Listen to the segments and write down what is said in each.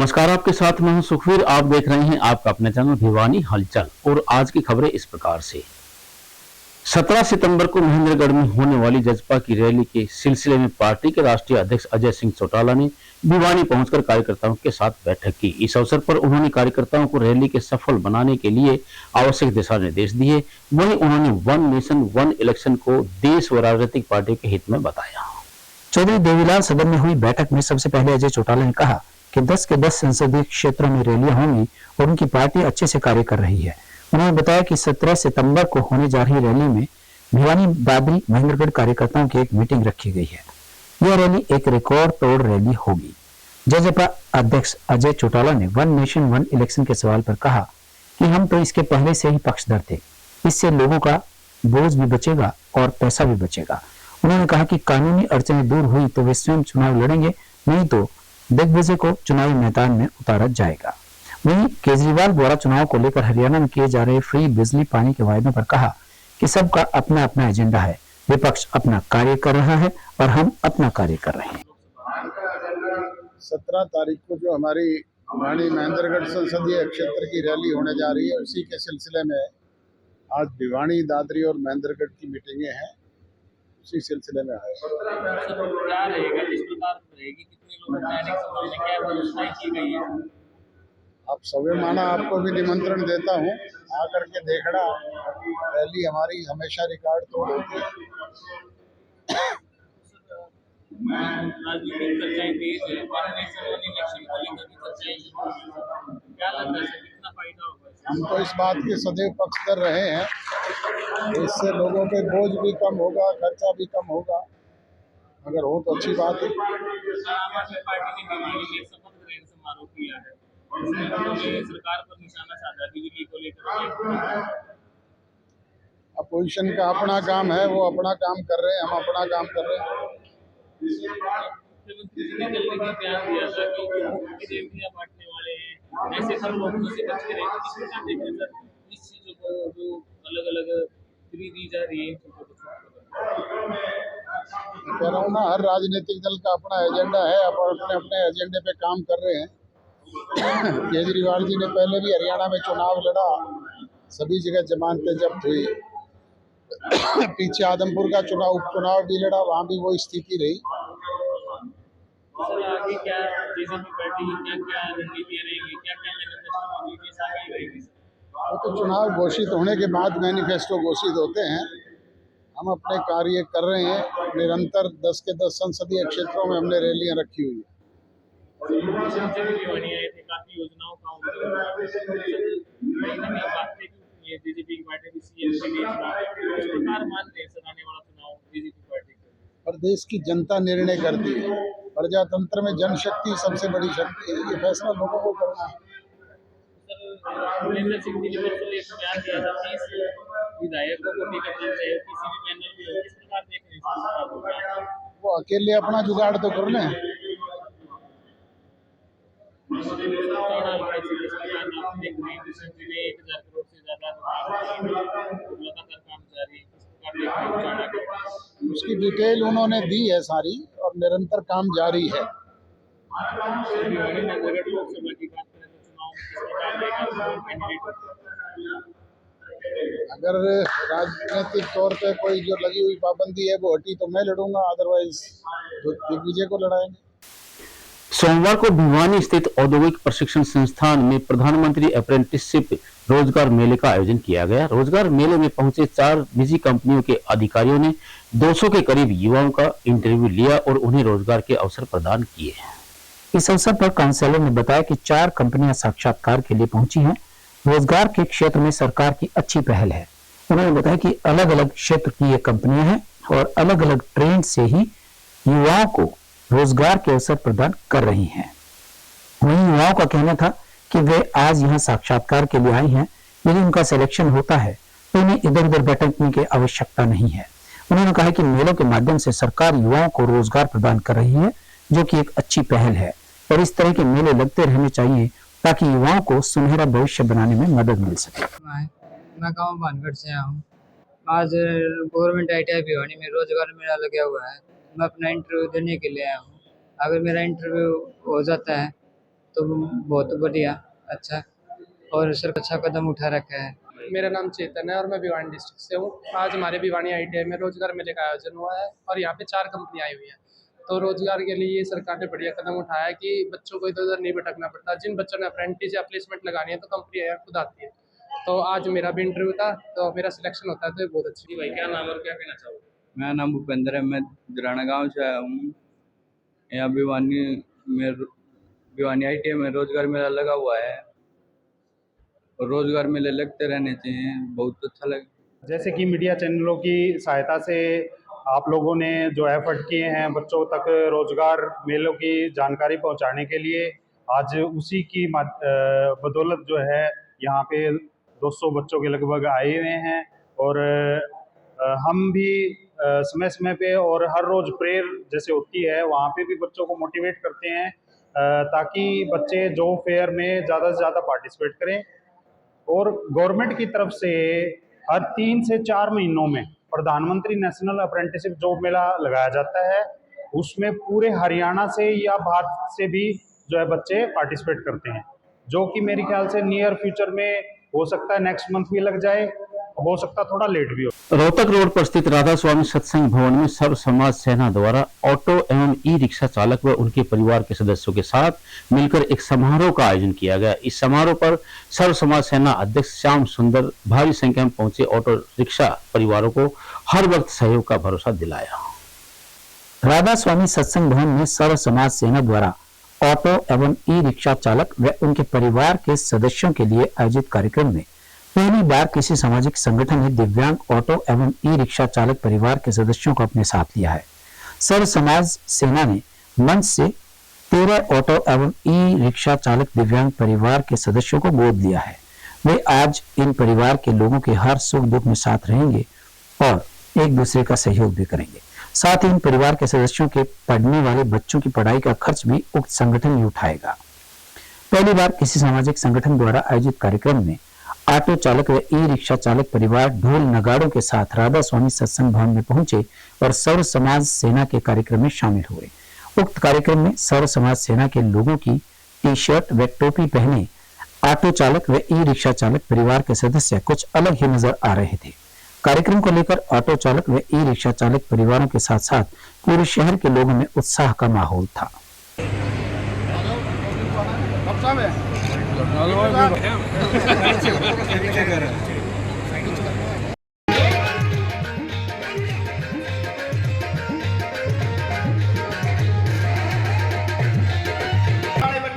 नमस्कार, आपके साथ मैं हूं सुखवीर। आप देख रहे हैं आपका अपना चैनल भिवानी हलचल। और आज की खबरें इस प्रकार से। 17 सितंबर को महेंद्रगढ़ में होने वाली जसपा की रैली के सिलसिले में पार्टी के राष्ट्रीय अध्यक्ष अजय सिंह चौटाला ने भिवानी पहुंचकर कार्यकर्ताओं के साथ बैठक की। इस अवसर पर उन्होंने कार्यकर्ताओं को रैली के सफल बनाने के लिए आवश्यक दिशा निर्देश दिए। वहीं उन्होंने वन नेशन वन इलेक्शन को देश व राजनीतिक पार्टियों के हित में बताया। चौधरी देवीलाल सदन में हुई बैठक में सबसे पहले अजय चौटाला ने कहा कि 10 के 10 संसदीय क्षेत्रों में रैलियां होंगी और उनकी पार्टी अच्छे से कार्य कर रही है। उन्होंने बताया कि 17 सितंबर को होने जा रही रैली में भिवानी दादरी महेंद्रगढ़ कार्यकर्ताओं की एक मीटिंग रखी गई है। यह रैली एक रिकॉर्ड तोड़ रैली होगी। जसपा अध्यक्ष अजय चौटाला ने वन नेशन वन इलेक्शन के सवाल पर कहा कि हम तो इसके पहले से ही पक्षधर थे। इससे लोगों का बोझ भी बचेगा और पैसा भी बचेगा। उन्होंने कहा कि कानूनी अड़चनें दूर हुई तो वे स्वयं चुनाव लड़ेंगे, नहीं तो दिग्विजय को चुनावी मैदान में उतारा जाएगा। वहीं केजरीवाल द्वारा चुनाव को लेकर हरियाणा में किए जा रहे फ्री बिजली पानी के वायदों पर कहा कि सबका अपना अपना एजेंडा है। विपक्ष अपना कार्य कर रहा है और हम अपना कार्य कर रहे हैं। 17 तारीख को जो हमारी भिवानी महेंद्रगढ़ संसदीय क्षेत्र की रैली होने जा रही है, उसी के सिलसिले में आज भिवानी, दादरी और महेंद्रगढ़ की मीटिंगें हैं। उसी सिलसिले में आए। आप सभी माना, आपको भी निमंत्रण देता हूँ, आकर के देखना। रैली हमारी हमेशा रिकॉर्ड तोड़ होती है। हम तो इस बात के सदैव पक्षधर रहे हैं। इससे लोगों पे बोझ भी कम होगा, खर्चा भी कम होगा। अगर हो तो अच्छी बात है। अपोजिशन का अपना काम है, वो अपना काम कर रहे हैं, हम अपना काम कर रहे हैं। ऐसे सब लोगों से बच के रहेंगे। इस चीजों को जो अलग अलग फ्री दी जा रही है, कह रहा हूँ ना, हर राजनीतिक दल का अपना एजेंडा है। अब अपने अपने एजेंडे पे काम कर रहे हैं। केजरीवाल जी ने पहले भी हरियाणा में चुनाव लड़ा, सभी जगह जमानतें जब्त हुई। पीछे आदमपुर का उपचुनाव भी लड़ा, वहाँ भी वो स्थिति रही। आगे क्या बीजेपी पार्टी की क्या रणनीतियां रहेगी, क्या रहेगी? वो तो चुनाव घोषित होने के बाद मैनिफेस्टो घोषित होते हैं। हम अपने कार्य कर रहे हैं निरंतर। 10 के 10 संसदीय क्षेत्रों में हमने रैलियां रखी हुई है। और देश की जनता निर्णय करती है। प्रजातंत्र में जनशक्ति सबसे बड़ी शक्ति है। ये फैसला लोगों को करना है। वो अकेले अपना जुगाड़ तो कर लें। उसकी डिटेल उन्होंने दी है सारी, और निरंतर काम जारी है। अगर राजनीतिक तौर पे कोई जो लगी हुई पाबंदी है वो हटी तो मैं लड़ूंगा, अदरवाइज दिग्विजय को लड़ाएंगे। सोमवार को भिवानी स्थित औद्योगिक प्रशिक्षण संस्थान में प्रधानमंत्री अप्रेंटिसशिप रोजगार मेले का आयोजन किया गया। रोजगार मेले में पहुंचे 4 निजी कंपनियों के अधिकारियों ने 200 के करीब युवाओं का इंटरव्यू लिया और उन्हें रोजगार के अवसर प्रदान किए। इस अवसर पर काउंसिलर ने बताया कि 4 कंपनियां साक्षात्कार के लिए पहुंची हैं। रोजगार के क्षेत्र में सरकार की अच्छी पहल है। उन्होंने बताया कि अलग अलग क्षेत्र की ये कंपनियां हैं और अलग अलग ट्रेंड से ही युवाओं को रोजगार के अवसर प्रदान कर रही हैं। वहीं युवाओं का कहना था कि वे आज यहां साक्षात्कार के लिए आई हैं। यदि उनका सिलेक्शन होता है तो उन्हें इधर उधर भटकने की आवश्यकता नहीं है। उन्होंने कहा कि मेलों के माध्यम से सरकार युवाओं को रोजगार प्रदान कर रही है, जो कि एक अच्छी पहल है और इस तरह के मेले लगते रहने चाहिए ताकि युवाओं को सुनहरा भविष्य बनाने में मदद मिल सके। मैं गाँव भानगढ़ से आया हूँ। आज गवर्नमेंट ITI भिवानी में रोजगार मेला लगा हुआ है। मैं अपना इंटरव्यू देने के लिए आया हूँ। अगर मेरा इंटरव्यू हो जाता है तो बहुत बढ़िया, अच्छा, और सर अच्छा कदम उठा रखा है। मेरा नाम चेतन है और मैं भिवानी डिस्ट्रिक्ट से हूँ। आज हमारे भिवानी ITI में रोजगार मेले का आयोजन हुआ है और यहाँ पे 4 कंपनी आई हुई हैं। तो रोजगार के लिए सरकार ने बढ़िया कदम उठाया है कि बच्चों को इधर उधर नहीं भटकना पड़ता। जिन बच्चों ने अप्रेंटिस या प्लेसमेंट लगानी है तो कंपनी यहाँ खुद आती है। तो आज मेरा भी इंटरव्यू था, तो मेरा सिलेक्शन होता है तो ये बहुत अच्छी। जी भाई, क्या नाम और क्या कहना चाहोगे? मेरा नाम भूपेंद्र है। मैं दिराना गांव से आया हूँ। यहाँ भिवानी ITI में रोजगार मेला लगा हुआ है और रोजगार मेले लगते रहने चाहिए, बहुत अच्छा लगे। जैसे कि मीडिया चैनलों की सहायता से आप लोगों ने जो एफर्ट किए हैं बच्चों तक रोजगार मेलों की जानकारी पहुंचाने के लिए, आज उसी की बदौलत जो है यहाँ पे 200 बच्चों के लगभग आए हुए हैं। और हम भी समय समय पे और हर रोज़ प्रेयर जैसे होती है वहाँ पे भी बच्चों को मोटिवेट करते हैं ताकि बच्चे जॉब फेयर में ज़्यादा से ज़्यादा पार्टिसिपेट करें। और गवर्नमेंट की तरफ से हर 3 से 4 महीनों में प्रधानमंत्री नेशनल अप्रेंटिसशिप जॉब मेला लगाया जाता है। उसमें पूरे हरियाणा से या भारत से भी जो है बच्चे पार्टिसिपेट करते हैं, जो कि मेरे ख्याल से नियर फ्यूचर में हो सकता है नेक्स्ट मंथ भी लग जाए, हो सकता है थोड़ा लेट भी हो। रोहतक रोड पर स्थित राधा स्वामी सत्संग भवन में सर्व समाज सेना द्वारा ऑटो एवं ई-रिक्शा चालक व उनके परिवार के सदस्यों के साथ मिलकर एक समारोह का आयोजन किया गया। इस समारोह पर सर्व समाज सेना अध्यक्ष श्याम सुंदर भारी संख्या में पहुंचे ऑटो रिक्शा परिवारों को हर वक्त सहयोग का भरोसा दिलाया। राधा स्वामी सत्संग भवन में सर्व समाज सेना द्वारा ऑटो एवं ई-रिक्शा चालक व उनके परिवार के सदस्यों के लिए आयोजित कार्यक्रम में पहली बार किसी सामाजिक संगठन ने दिव्यांग ऑटो एवं ई-रिक्शा चालक परिवार के सदस्यों को अपने साथ लिया है। सर्व समाज सेना ने मंच से 13 ऑटो एवं ई-रिक्शा चालक दिव्यांग परिवार के सदस्यों को गोद लिया है। वे आज इन परिवार के लोगों के हर सुख दुख में साथ रहेंगे और एक दूसरे का सहयोग भी करेंगे। साथ ही इन परिवार के सदस्यों के पढ़ने वाले बच्चों की पढ़ाई का खर्च भी उक्त संगठन ही उठाएगा। पहली बार किसी सामाजिक संगठन द्वारा आयोजित कार्यक्रम में ऑटो चालक व ई-रिक्शा चालक परिवार ढोल नगाड़ों के साथ राधा स्वामी सत्संग भवन में पहुंचे और सर्व समाज सेना के कार्यक्रम में शामिल हुए। उक्त कार्यक्रम में सर्व समाज सेना के लोगों की टी-शर्ट व टोपी पहने ऑटो चालक व ई-रिक्शा चालक परिवार के सदस्य कुछ अलग ही नजर आ रहे थे। कार्यक्रम को लेकर ऑटो चालक व ई-रिक्शा चालक परिवारों के साथ साथ पूरे शहर के लोगों में उत्साह का माहौल था।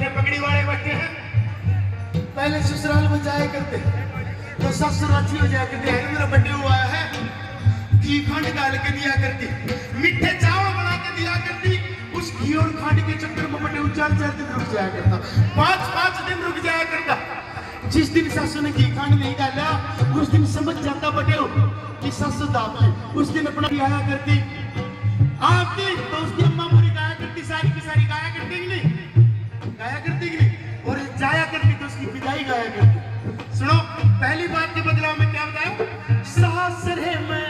पगड़ी वाले बैठे हैं, पहले ससुराल में जाया करते तो ससुर अच्छी हो जाया करती है। मेरा बर्थडे हुआ है, घी खंड डाल के दिया करती, मीठे चावल बना के दिया करती। उस घी और खंड के चक्कर में बर्थडे 4-4 दिन रुक जाया करता, 5-5 दिन रुक जाया करता। जिस दिन सासू ने घी खंड नहीं डाला उस दिन समझ जाता बर्थडे कि सासू दाप है। उस दिन अपना आया करती आपकी, तो उसकी अम्मा पूरी गाया करती, सारी की सारी गाया करती कि नहीं, गाया करती कि नहीं, और जाया करती तो उसकी विदाई गाया करती। सुनो, पहली बात के बदलाव में क्या बताया, सासरे में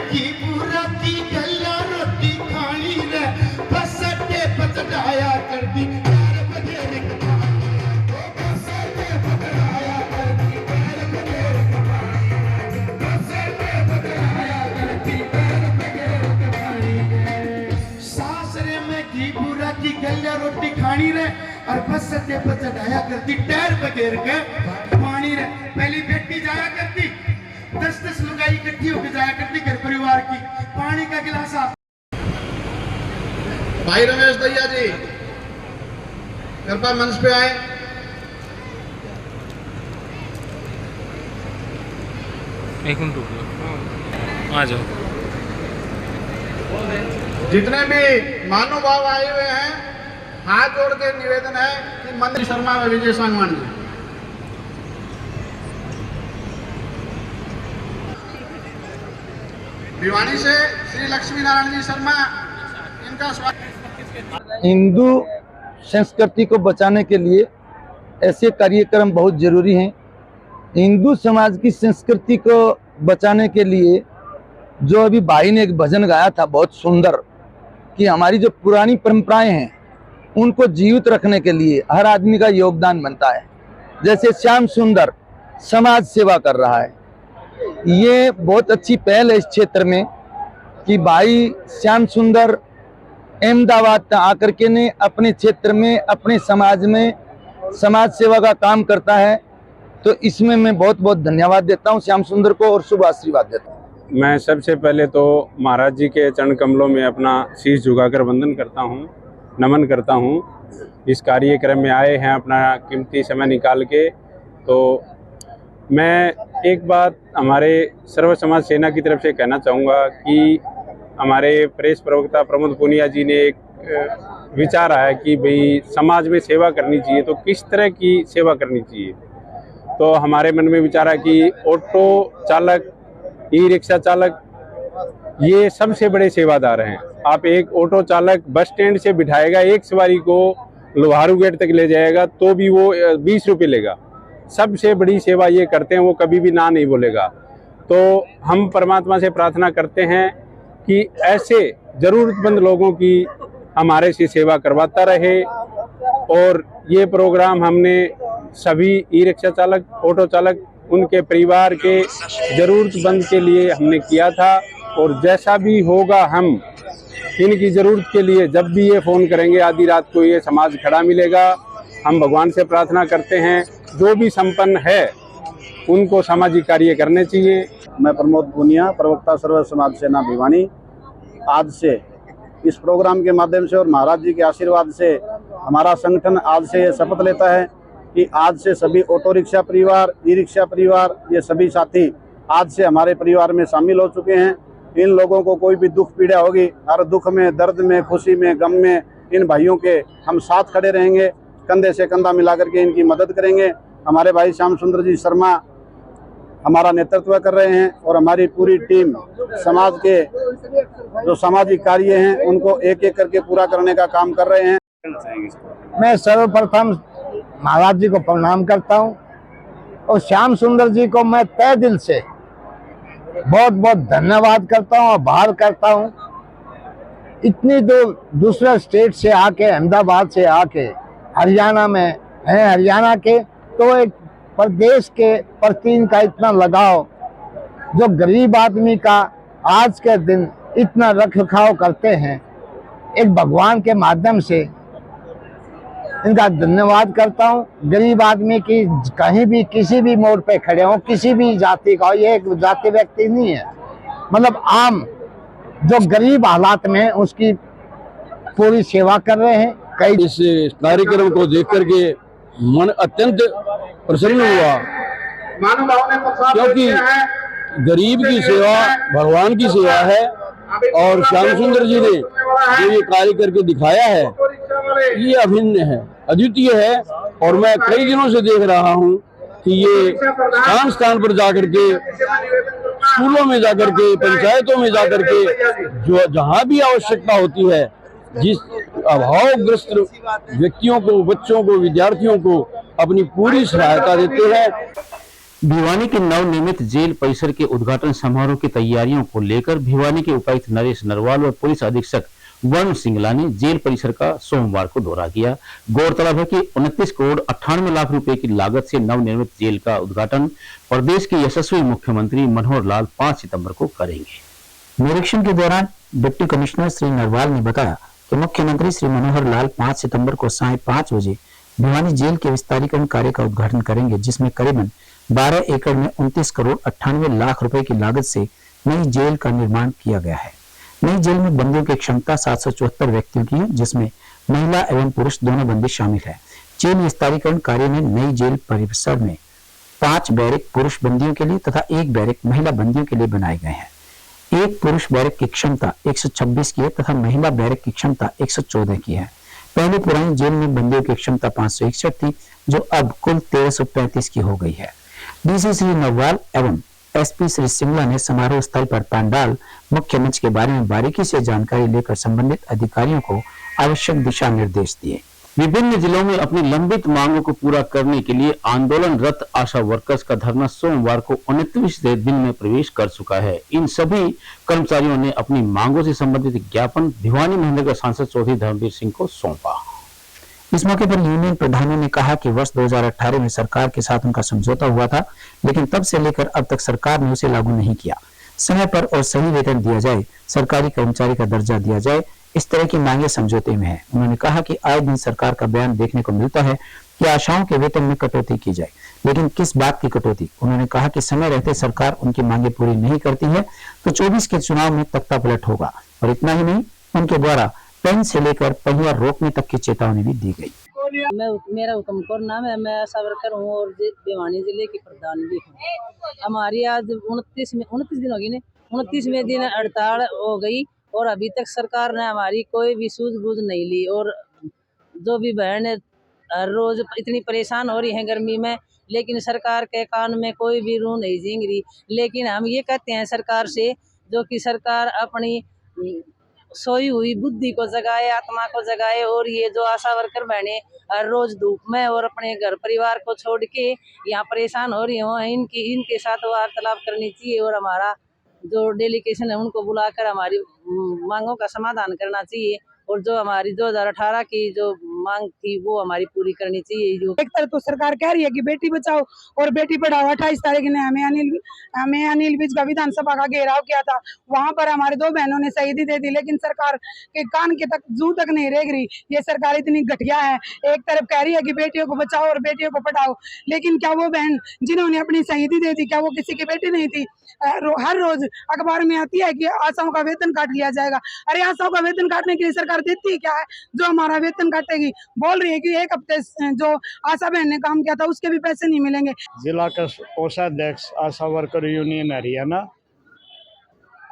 की पूरा की गल्ला रोटी खानी रे, बस अड्डे पचड़ाया करती, प्यार बगैर बस अड्डे पचड़ाया करती, प्यार बगैर बस अड्डे पचड़ाया करती, प्यार बगैर कमानी। सासरे में घी पूरा की गल्ला रोटी खानी रे और बस अड्डे पचड़ाया करती, टैर बगैर के पानी रे। पहली बेटी जाया करती, 10-10 लुगाई इकट्ठी होकर जाया करती घर परिवार की, पानी का गिलास आप। भाई रमेश दैया जी कृपया मंच पे आए। एक मिनट रुको, आ जाओ। जितने भी महानुभाव आए हुए हैं, हाथ जोड़ के निवेदन है कि मंदिर शर्मा व विजय सांगवान जी भिवानी से श्री लक्ष्मी नारायण जी शर्मा, इनका स्वागत। हिंदू संस्कृति को बचाने के लिए ऐसे कार्यक्रम बहुत जरूरी हैं। हिंदू समाज की संस्कृति को बचाने के लिए जो अभी भाई ने एक भजन गाया था बहुत सुंदर, कि हमारी जो पुरानी परंपराएं हैं उनको जीवित रखने के लिए हर आदमी का योगदान बनता है। जैसे श्याम सुंदर समाज सेवा कर रहा है, ये बहुत अच्छी पहल है इस क्षेत्र में कि भाई श्याम सुंदर अहमदाबाद आकर के ने अपने क्षेत्र में अपने समाज में समाज सेवा का काम करता है। तो इसमें मैं बहुत बहुत धन्यवाद देता हूँ श्याम सुंदर को और शुभ आशीर्वाद देता हूँ। मैं सबसे पहले तो महाराज जी के चरण कमलों में अपना शीश झुकाकर वंदन करता हूँ, नमन करता हूँ। इस कार्यक्रम में आए हैं अपना कीमती समय निकाल के। तो मैं एक बात हमारे सर्व समाज सेना की तरफ से कहना चाहूँगा कि हमारे प्रेस प्रवक्ता प्रमोद पुनिया जी ने एक विचार आया कि भाई समाज में सेवा करनी चाहिए, तो किस तरह की सेवा करनी चाहिए। तो हमारे मन में विचार आया कि ऑटो चालक, ई रिक्शा चालक ये सबसे बड़े सेवादार हैं। आप एक ऑटो चालक बस स्टैंड से बिठाएगा, एक सवारी को लोहारू गेट तक ले जाएगा तो भी वो 20 रुपये लेगा। सबसे बड़ी सेवा ये करते हैं, वो कभी भी ना नहीं बोलेगा। तो हम परमात्मा से प्रार्थना करते हैं कि ऐसे ज़रूरतमंद लोगों की हमारे से सेवा करवाता रहे। और ये प्रोग्राम हमने सभी ई रिक्शा चालक, ऑटो चालक, उनके परिवार के ज़रूरतमंद के लिए हमने किया था। और जैसा भी होगा हम इनकी ज़रूरत के लिए जब भी ये फ़ोन करेंगे, आधी रात को ये समाज खड़ा मिलेगा। हम भगवान से प्रार्थना करते हैं जो भी संपन्न है उनको सामाजिक कार्य करने चाहिए। मैं प्रमोद पुनिया, प्रवक्ता सर्व समाज सेना भिवानी, आज से इस प्रोग्राम के माध्यम से और महाराज जी के आशीर्वाद से हमारा संगठन आज से ये शपथ लेता है कि आज से सभी ऑटो रिक्शा परिवार, ई रिक्शा परिवार, ये सभी साथी आज से हमारे परिवार में शामिल हो चुके हैं। इन लोगों को कोई भी दुख पीड़ा होगी, हर दुख में, दर्द में, खुशी में, गम में इन भाइयों के हम साथ खड़े रहेंगे, कंधे से कंधा मिला करके इनकी मदद करेंगे। हमारे भाई श्याम सुंदर जी शर्मा हमारा नेतृत्व कर रहे हैं और हमारी पूरी टीम समाज के जो सामाजिक कार्य हैं उनको एक एक करके पूरा करने का काम कर रहे हैं। मैं सर्वप्रथम महाराज जी को प्रणाम करता हूं और श्याम सुंदर जी को मैं तहे दिल से बहुत बहुत धन्यवाद करता हूं, आभार करता हूं। इतनी दूसरे स्टेट से आके, अहमदाबाद से आके हरियाणा में हैं, हरियाणा के, तो एक प्रदेश के प्रति इनका इतना लगाव, जो गरीब आदमी का आज के दिन इतना रखरखाव करते हैं, एक भगवान के माध्यम से इनका धन्यवाद करता हूँ। गरीब आदमी की कहीं भी किसी भी मोड़ पे खड़े हो, किसी भी जाति का, ये एक जाति व्यक्ति नहीं है, मतलब आम जो गरीब हालात में उसकी पूरी सेवा कर रहे हैं। कई इस कार्यक्रम को देख करके मन अत्यंत प्रसन्न हुआ, क्योंकि गरीब की सेवा भगवान की सेवा है। और श्याम सुंदर जी ने जो ये कार्य करके दिखाया है ये अभिन्न है, अद्वितीय है। और मैं कई दिनों से देख रहा हूँ कि ये स्थान स्थान पर जाकर के, स्कूलों में जाकर के, पंचायतों में जाकर के, जो जहाँ भी आवश्यकता होती है, जिस अभावग्रस्त व्यक्तियों को, बच्चों को, विद्यार्थियों को अपनी पूरी सहायता देते हैं। भिवानी के नवनिर्मित जेल परिसर के उद्घाटन समारोह की तैयारियों को लेकर भिवानी के उपायुक्त नरेश नरवाल व पुलिस अधीक्षक वरुण सिंगला ने जेल परिसर का सोमवार को दौरा किया। गौरतलब है कि 29 करोड़ 98 लाख रुपए की लागत से नवनिर्मित जेल का उद्घाटन प्रदेश के यशस्वी मुख्यमंत्री मनोहर लाल 5 सितंबर को करेंगे। निरीक्षण के दौरान डिप्टी कमिश्नर श्री नरवाल ने बताया कि मुख्यमंत्री श्री मनोहर लाल 5 सितंबर को 5:30 बजे भिवानी जेल के विस्तारीकरण कार्य का उद्घाटन करेंगे, जिसमें करीबन 12 एकड़ में 29 करोड़ 98 लाख रुपए की लागत से नई जेल का निर्माण किया गया है। नई जेल में बंदियों की क्षमता 774 व्यक्तियों की है, जिसमें महिला एवं पुरुष दोनों बंदी शामिल है। जेल विस्तारीकरण कार्य में नई जेल परिसर में 5 बैरक पुरुष बंदियों के लिए तथा 1 बैरक महिला बंदियों के लिए बनाए गए हैं। एक पुरुष बैरक की क्षमता 126 की है तथा महिला बैरक की क्षमता 114 की है। पहले पुरानी जेल में बंदियों की क्षमता 561 थी, जो अब कुल 1335 की हो गई है। डीसी श्री नरवाल एवं एसपी श्री सिंगला ने समारोह स्थल पर पंडाल, मुख्य मंच के बारे में बारीकी से जानकारी लेकर संबंधित अधिकारियों को आवश्यक दिशा निर्देश दिए। विभिन्न जिलों में अपनी लंबित मांगों को पूरा करने के लिए आंदोलनरत आशा वर्कर्स का धरना सोमवार को 29वें दिन में प्रवेश कर चुका है। इन सभी कर्मचारियों ने अपनी मांगों से संबंधित ज्ञापन भिवानी महेंद्रगढ़ सांसद चौधरी धर्मवीर सिंह को सौंपा। इस मौके पर यूनियन प्रधानों ने कहा कि वर्ष 2018 में सरकार के साथ उनका समझौता हुआ था, लेकिन तब से लेकर अब तक सरकार ने उसे लागू नहीं किया। समय पर और सही वेतन दिया जाए, सरकारी कर्मचारी का दर्जा दिया जाए, इस तरह की मांगे समझौते में है। उन्होंने कहा कि आए दिन सरकार का बयान देखने को मिलता है कि आशाओं के वेतन में कटौती की जाए, लेकिन किस बात की कटौती? उन्होंने कहा कि समय रहते सरकार उनकी मांगे पूरी नहीं करती है तो 24 के चुनाव में तख्तापलट होगा। और इतना ही नहीं, उनके द्वारा पेन से लेकर पहिया रोकने तक की चेतावनी भी दी गई। मेरा हुक्म कौर नाम है, मैं आशा वर्कर हूँ और भिवानी जिले की प्रधान भी हूँ। हमारी आज 29 दिन होगी ना, 29वें दिन हड़ताल हो गई और अभी तक सरकार ने हमारी कोई भी सूझबूझ नहीं ली। और जो भी बहन हर रोज इतनी परेशान हो रही है गर्मी में, लेकिन सरकार के कान में कोई भी रूह नहीं झींग रही। लेकिन हम ये कहते हैं सरकार से, जो कि सरकार अपनी सोई हुई बुद्धि को जगाए, आत्मा को जगाए। और ये जो आशा वर्कर बहने हर रोज धूप में और अपने घर परिवार को छोड़ के यहाँ परेशान हो रही हो, इनके साथ वार्तालाप करनी चाहिए और हमारा जो डेलीगेशन है उनको बुलाकर हमारी मांगों का समाधान करना चाहिए। और जो हमारी 2018 की जो मांग थी वो हमारी पूरी करनी चाहिए। जो एक तरफ तो सरकार कह रही है कि बेटी बचाओ और बेटी पढ़ाओ, 28 तारीख ने हमें अनिल विज का विधानसभा का घेराव किया था, वहां पर हमारे 2 बहनों ने शहीदी दे दी, लेकिन सरकार के कान के तक जू तक नहीं रेंग रही। ये सरकार इतनी घटिया है, एक तरफ कह रही है कि बेटियों को बचाओ और बेटियों को पढ़ाओ, लेकिन क्या वो बहन जिन्होंने अपनी शहीदी दे दी, क्या वो किसी की बेटी नहीं थी? हर रोज अखबार में आती है कि आशाओं का वेतन काट लिया जाएगा। अरे आशाओं का वेतन काटने के लिए सरकार देती क्या है जो हमारा वेतन काटेगी? बोल रही है कि एक हफ्ते जो आशा बहन ने काम किया था उसके भी पैसे नहीं मिलेंगे। जिला कोषाध्यक्ष आशा वर्कर यूनियन हरियाणा,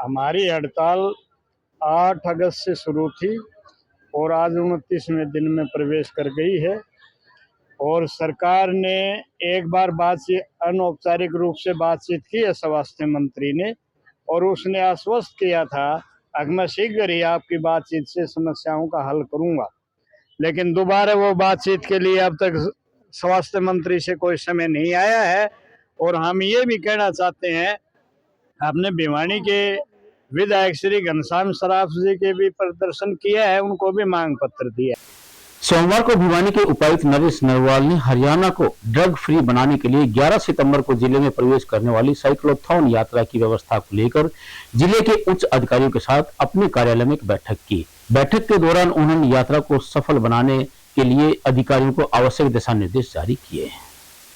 हमारी हड़ताल 8 अगस्त से शुरू थी और आज 29वें दिन में प्रवेश कर गई है। और सरकार ने एक बार बातचीत, अनौपचारिक रूप से बातचीत की है स्वास्थ्य मंत्री ने, और उसने आश्वस्त किया था कि मैं शीघ्र ही आपकी बातचीत से समस्याओं का हल करूंगा। लेकिन दोबारा वो बातचीत के लिए अब तक स्वास्थ्य मंत्री से कोई समय नहीं आया है। और हम ये भी कहना चाहते हैं, आपने भिवानी के विधायक श्री घनश्याम सराफ जी के भी प्रदर्शन किया है, उनको भी मांग पत्र दिया। सोमवार को भिवानी के उपायुक्त नरेश नरवाल ने हरियाणा को ड्रग फ्री बनाने के लिए 11 सितंबर को जिले में प्रवेश करने वाली साइक्लोथॉन यात्रा की व्यवस्था को लेकर जिले के उच्च अधिकारियों के साथ अपने कार्यालय में एक बैठक की। बैठक के दौरान उन्होंने यात्रा को सफल बनाने के लिए अधिकारियों को आवश्यक दिशा निर्देश जारी किए।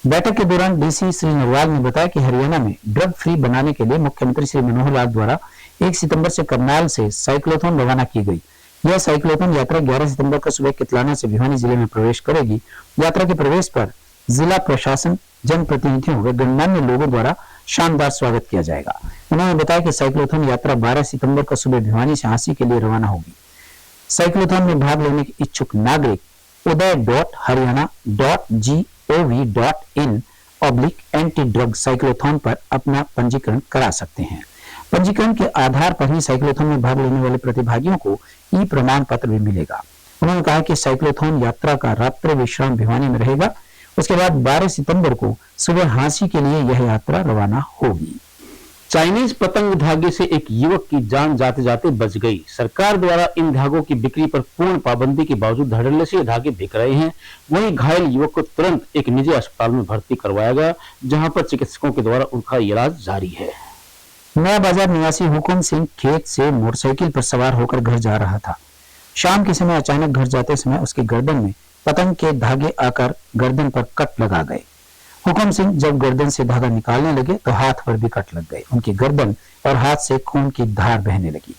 बैठक के दौरान डीसी श्री नरवाल ने बताया कि हरियाणा में ड्रग फ्री बनाने के लिए मुख्यमंत्री श्री मनोहर लाल द्वारा 1 सितंबर से करनाल से साइक्लोथॉन रवाना की गई। यह साइक्लोथॉन यात्रा 11 सितंबर को सुबह कितलाना से भिवानी जिले में प्रवेश करेगी। यात्रा के प्रवेश पर जिला प्रशासन, जनप्रतिनिधियों व गणमान्य लोगों द्वारा शानदार स्वागत किया जाएगा। उन्होंने बताया कि साइक्लोथॉन यात्रा 12 सितंबर को सुबह भिवानी से हांसी के लिए रवाना होगी। साइक्लोथॉन में भाग लेने के इच्छुक नागरिक uday.haryana.gov.in/anti-drug साइक्लोथॉन पर अपना पंजीकरण करा सकते हैं। पंजीकरण के आधार पर ही साइक्लोथॉन में भाग लेने वाले प्रतिभागियों को ई प्रमाण पत्र भी मिलेगा। उन्होंने कहा कि साइक्लोथॉन यात्रा का रात्रि विश्राम भिवानी में रहेगा। उसके बाद 12 सितंबर को सुबह हांसी के लिए यह यात्रा रवाना होगी। चाइनीज पतंग धागे से एक युवक की जान जाते जाते बच गई। सरकार द्वारा इन धागों की बिक्री पर पूर्ण पाबंदी के बावजूद धड़ल्ले से धागे बिक रहे हैं। वहीं घायल युवक को तुरंत एक निजी अस्पताल में भर्ती करवाया गया, जहां पर चिकित्सकों के द्वारा उनका इलाज जारी है। नया बाजार निवासी हुकुम सिंह खेत से मोटरसाइकिल पर सवार होकर घर जा रहा था। शाम के समय अचानक घर जाते समय उसके गर्दन में पतंग के धागे आकर गर्दन पर कट लगा गए। हुकुम सिंह जब गर्दन से धागा निकालने लगे तो हाथ पर भी कट लग गए। उनकी गर्दन और हाथ से खून की धार बहने लगी।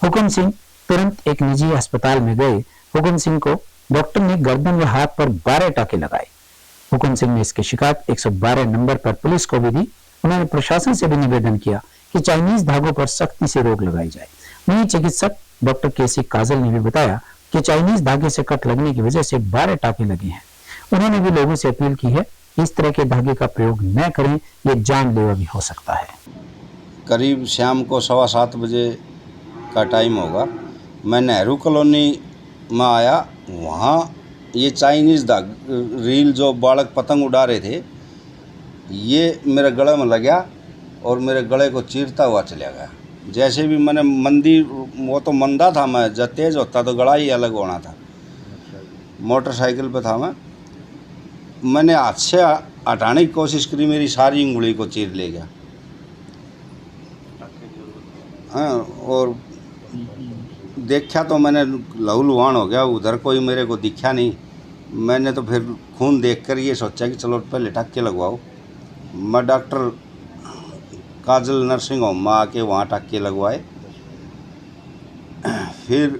हुकुम सिंह तुरंत एक निजी अस्पताल में गए। हुकुम सिंह को डॉक्टर ने गर्दन व हाथ पर 12 टाके लगाए। हुकुम सिंह ने इसकी शिकायत 112 नंबर पर पुलिस को भी दी। उन्होंने प्रशासन से भी निवेदन किया कि चाइनीज धागों पर सख्ती से रोक लगाई जाए। वहीं चिकित्सक डॉक्टर केसी काजल ने भी बताया कि चाइनीज धागे से कट लगने की वजह से 12 टाके लगे हैं। उन्होंने भी लोगों से अपील की है इस तरह के धागे का प्रयोग न करें, ये जानलेवा भी हो सकता है। करीब शाम को 7:15 बजे का टाइम होगा। मैं नेहरू कॉलोनी में आया, वहाँ ये चाइनीज़ रील जो बालक पतंग उड़ा रहे थे, ये मेरे गले में लगा और मेरे गले को चीरता हुआ चला गया। जैसे भी मैंने मंदी, वो तो मंदा था, मैं जब तेज होता तो गला ही अलग होना था। मोटरसाइकिल पे था मैंने हाथ से हटाने की कोशिश करी, मेरी सारी उंगली को चीर ले गया। हाँ, और देखा तो मैंने लहूलुहान हो गया, उधर कोई मेरे को दिखा नहीं। मैंने तो फिर खून देखकर ये सोचा कि चलो पहले टाके लगवाओ। मैं डॉक्टर काजल नर्सिंग होम में आके वहाँ टाके लगवाए। फिर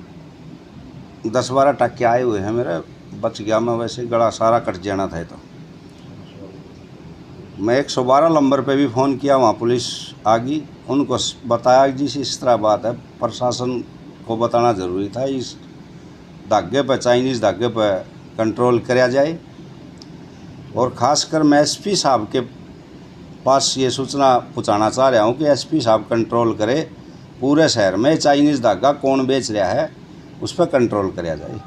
10-12 टाके आए हुए हैं मेरे, बच गया मैं, वैसे गला सारा कट जाना था। तो मैं 112 नंबर पे भी फ़ोन किया, वहाँ पुलिस आ गई। उनको बताया कि जी इस तरह बात है, प्रशासन को बताना ज़रूरी था, इस धागे पर, चाइनीज़ धागे पर कंट्रोल किया जाए। और ख़ासकर मैं एसपी साहब के पास ये सूचना पहुँचाना चाह रहा हूँ कि एसपी साहब कंट्रोल करे, पूरे शहर में चाइनीज़ धागा कौन बेच रहा है उस पर कंट्रोल किया जाए।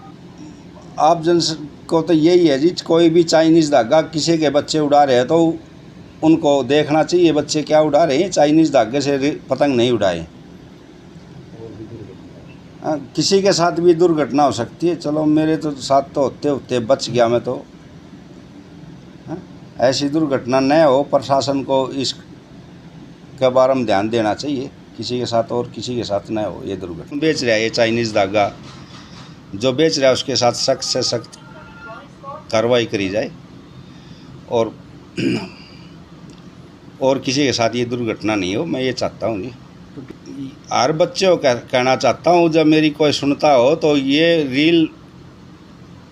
आप जन को तो यही है जी, कोई भी चाइनीज़ धागा किसी के बच्चे उड़ा रहे हैं तो उनको देखना चाहिए बच्चे क्या उड़ा रहे हैं, चाइनीज़ धागे से पतंग नहीं उड़ाए। किसी के साथ भी दुर्घटना हो सकती है। चलो मेरे तो साथ तो होते होते बच गया मैं तो। ऐसी दुर्घटना न हो, प्रशासन को इस के बारे में ध्यान देना चाहिए, किसी के साथ और किसी के साथ न हो ये दुर्घटना। बेच रहा है ये चाइनीज़ धागा, जो बेच रहा है उसके साथ सख्त से सख्त कार्रवाई करी जाए और किसी के साथ ये दुर्घटना नहीं हो, मैं ये चाहता हूँ जी। हर बच्चे को कहना चाहता हूँ, जब मेरी कोई सुनता हो तो ये रील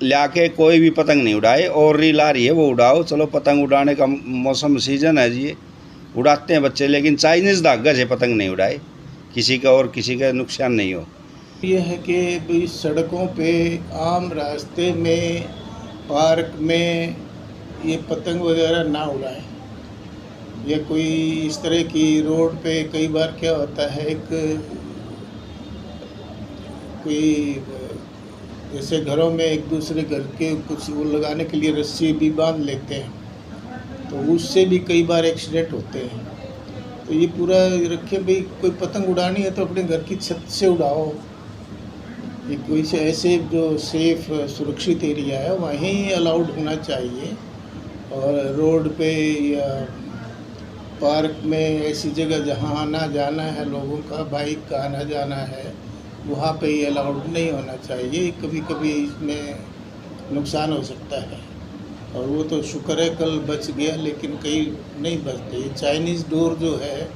ला के कोई भी पतंग नहीं उड़ाए, और रील आ रही है वो उड़ाओ। चलो पतंग उड़ाने का मौसम सीजन है जी, उड़ाते हैं बच्चे, लेकिन चाइनीज़ धागे से पतंग नहीं उड़ाए, किसी का और किसी का नुकसान नहीं हो। ये है कि भाई सड़कों पे, आम रास्ते में, पार्क में ये पतंग वगैरह ना उड़ाएं। या कोई इस तरह की रोड पे कई बार क्या होता है, कोई जैसे घरों में एक दूसरे घर के कुछ वो लगाने के लिए रस्सी भी बांध लेते हैं, तो उससे भी कई बार एक्सीडेंट होते हैं। तो ये पूरा रखें भाई, कोई पतंग उड़ानी है तो अपने घर की छत से उड़ाओ। ये कोई से ऐसे जो सेफ सुरक्षित एरिया है वहीं अलाउड होना चाहिए। और रोड पे या पार्क में, ऐसी जगह जहाँ आना जाना है लोगों का, बाइक का आना जाना है, वहाँ पे ये अलाउड नहीं होना चाहिए। कभी कभी इसमें नुकसान हो सकता है, और वो तो शुक्र है कल बच गया, लेकिन कई नहीं बचते। ये चाइनीज़ डोर जो है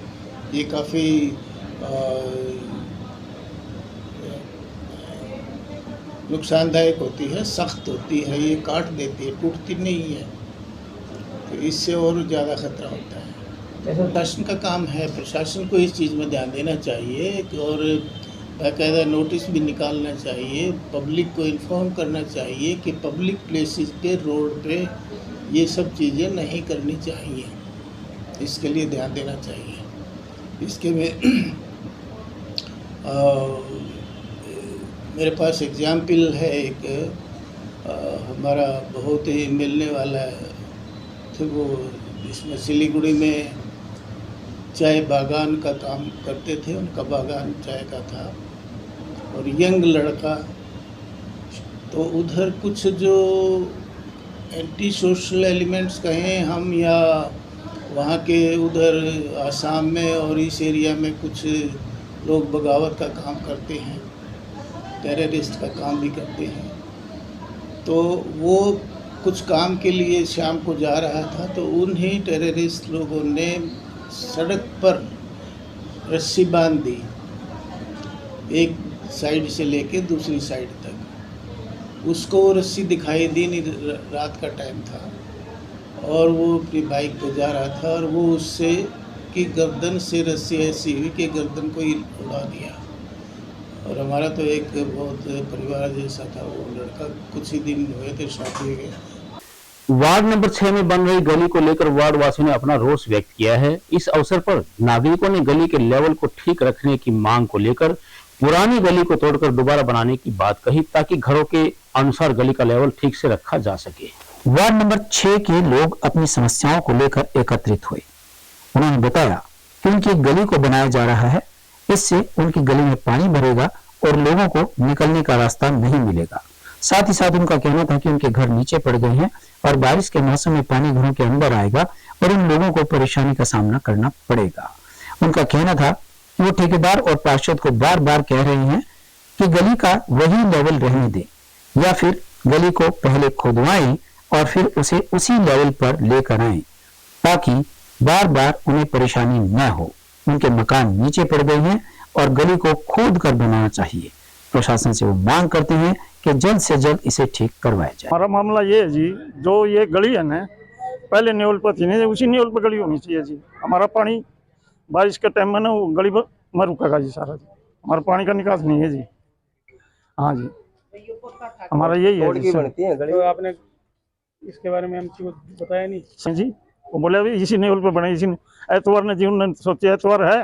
ये काफ़ी नुकसानदायक होती है, सख्त होती है, ये काट देती है, टूटती नहीं है, तो इससे और ज़्यादा खतरा होता है। प्रशासन का काम है, प्रशासन को इस चीज़ में ध्यान देना चाहिए और बाकायदा नोटिस भी निकालना चाहिए, पब्लिक को इन्फॉर्म करना चाहिए कि पब्लिक प्लेसेस पे, रोड पे ये सब चीज़ें नहीं करनी चाहिए, इसके लिए ध्यान देना चाहिए। इसके में मेरे पास एग्जाम्पल है एक, हमारा बहुत ही मिलने वाला थे वो, जिसमें सिलीगुड़ी में चाय बागान का काम करते थे, उनका बागान चाय का था और यंग लड़का। तो उधर कुछ जो एंटी सोशल एलिमेंट्स कहें हम, या वहाँ के उधर आसाम में और इस एरिया में कुछ लोग बगावत का काम करते हैं, टेररिस्ट का काम भी करते हैं। तो वो कुछ काम के लिए शाम को जा रहा था, तो उन्हें टेररिस्ट लोगों ने सड़क पर रस्सी बांध दी, एक साइड से लेके दूसरी साइड तक। उसको वो रस्सी दिखाई दी नहीं, रात का टाइम था और वो अपनी बाइक पे जा रहा था, और वो उससे की गर्दन से रस्सी ऐसी हुई कि गर्दन को ही उड़ा दिया। और हमारा तो एक बहुत परिवार जैसा था वो लड़का, कुछ ही दिन हुए थे शादी के। वार्ड नंबर 6 में बन रही गली को लेकर वार्ड वासियों ने अपना रोष व्यक्त किया है। इस अवसर पर नागरिकों ने गली के लेवल को ठीक रखने की मांग को लेकर पुरानी गली को तोड़कर दोबारा बनाने की बात कही, ताकि घरों के अनुसार गली का लेवल ठीक से रखा जा सके। वार्ड नंबर 6 के लोग अपनी समस्याओं को लेकर एकत्रित हुए। उन्होंने बताया कि उनकी गली को बनाया जा रहा है, इससे उनकी गली में पानी भरेगा और लोगों को निकलने का रास्ता नहीं मिलेगा। साथ ही साथ उनका कहना था कि उनके घर नीचे पड़ गए हैं और बारिश के मौसम में पानी घरों के अंदर आएगा और उन लोगों को परेशानी का सामना करना पड़ेगा। उनका कहना था कि वो ठेकेदार और पार्षद को बार बार कह रहे हैं कि गली का वही लेवल रहने दें या फिर गली को पहले खोदवाएं और फिर उसे उसी लेवल पर लेकर आएं ताकि बार बार उन्हें परेशानी न हो। उनके मकान नीचे पड़ गए हैं और गली को खोद कर बनाना चाहिए। प्रशासन से वो मांग करते हैं कि जल्द से जल्द इसे ठीक करवाया जाए। हमारा मामला ये है जी, जो ये गली है ना, पहले नेवल पर थी नहीं, उसी नेवल पर गली होनी चाहिए जी। हमारा पानी बारिश के टाइम में ना वो गली में रुकेगा जी सारा जी। हमारा पानी का निकास नहीं है जी। हाँ जी, हमारा यही है जी। बनती है गली, तो आपने इसके बारे में हमको बताया नहीं जी? वो बोले अभी इसी नेवल पर बने, इसी एतवार ने जी उन्होंने सोचा एतवार है,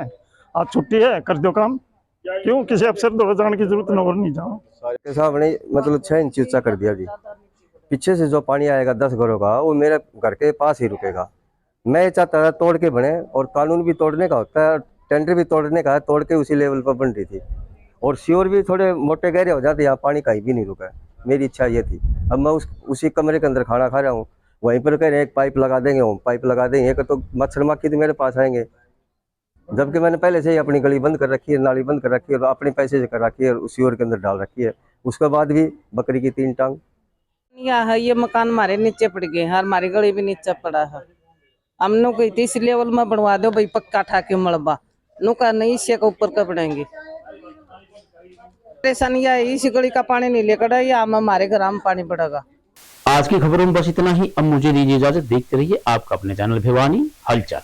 आज छुट्टी है, कर दो काम। क्यों किसी अफसर को जाने की जरूरत न, और नहीं जाओ साहब ने मतलब 6 इंच ऊंचा कर दिया जी। पीछे से जो पानी आएगा 10 घरों का, वो मेरे घर के पास ही रुकेगा। मैं ये चाहता था तोड़ के बने, और कानून भी तोड़ने का होता है, टेंडर भी तोड़ने का है, तोड़ के उसी लेवल पर बन रही थी। और श्योर भी थोड़े मोटे गहरे हो जाते, यहाँ पानी कहीं भी नहीं रुका। मेरी इच्छा ये थी। अब मैं उसी कमरे के अंदर खाना खा रहा हूँ, वहीं पर कह रहे हैं एक पाइप लगा देंगे, हम पाइप लगा देंगे, एक तो मच्छर मक्खी तो मेरे पास आएंगे, जबकि मैंने पहले से ही अपनी गली बंद कर रखी है, नाली बंद कर रखी है, और अपने पैसे से कर रखी है, और उसी ओर के अंदर डाल रखी है। उसके बाद भी बकरी की 3 टांग। ये मकान हमारे नीचे पड़ गए हैं, हमारी गली भी नीचे पड़ा है। हमने कोई इस लेवल में बनवा दो भाई, पक्का ठाके मलबा नुका नहीं, इससे के ऊपर का बनाएंगे। परेशानी इस गली का पानी नहीं लेकर या हमारे घर में पानी पड़ेगा। आज की खबरों में बस इतना ही। अब मुझे दीजिए इजाजत। देखते रहिए आपका अपने चैनल भिवानी हलचल।